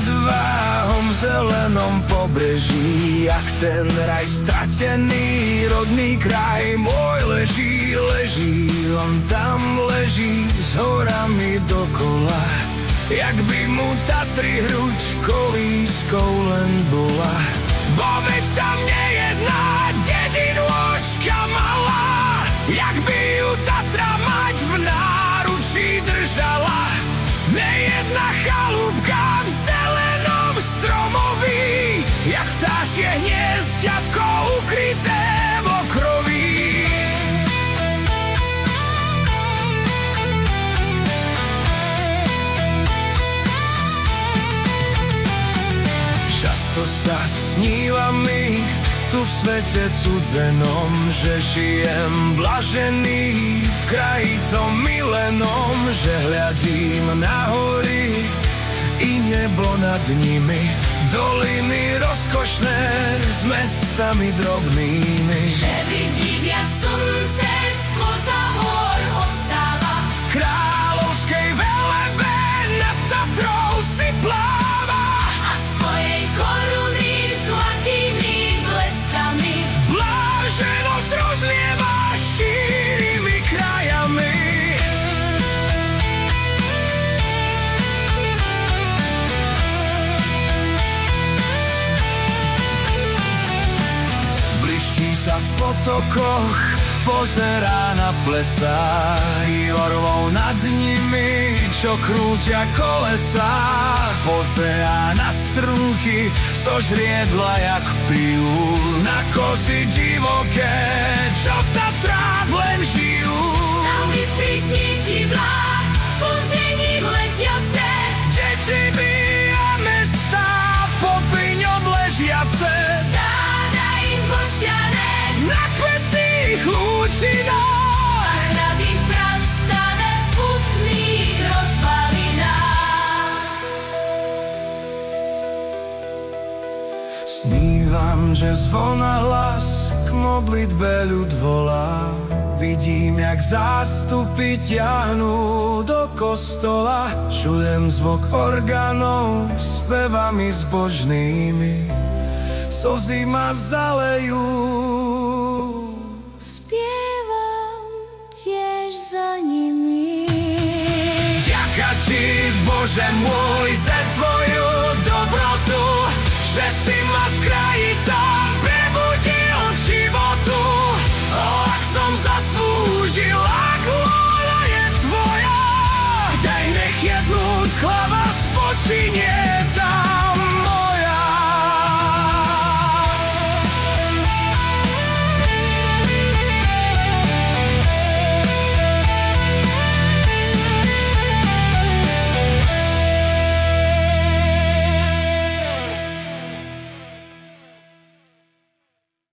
nad váhom v zelenom pobreží, jak ten raj stratený, rodný kraj môj leží, on tam leží s horami dokola, jak by mu Tatry hruď kolískou len bola. Bo veď tam nejedná dedinôčka malá, jak by ju Tatra mať v náručí držala. Nejedna chalúbka v zelenom stromoví, jak vtáčie hniezďatko ukryté v okroví. Často sa sníva mi tu v svete cudzenom, že žijem blažený v kraji tom milenom, že hľadím na hory i nebo nad nimi, doliny rozkošné s mestami drobnými. Že vidím, jak slnce spoza hor obstáva, V kráľovskej velebe nad Tatrou si pláva a svojej koruny zlatými bleskami bláženosť rozlieva šírimi krajami. Bliští sa v potokoch, pozerá na plesá i orlov nad nimi, čo krúťa kolesá. Pozerá na strúky, so žriedla jak pijú, na kozy divoké, čo v Tatrách len žijú. tam bystrých sníčivlá, pútením letiace, Deti a mesta popri ňom ležiace, stáda im pošťané na kvetných a lúčinách. hradím prastavé v smutných rozbalinách. Snívam, že zvona hlas k modlitbe ľud volá. Vidím, jak zástupy ťahnú do kostola. Čujem zvuk orgánov spevami zbožnými. Slzy ma zalejú. Spievam tiež za nimi. Vďaka ti, Bože môj, za tvoju dobrotu, že si ma z kraji tam prebudil k životu. O, ak som zaslúžil, ak vôľa je tvoja, daj nech jednúť hlava spočinie tam.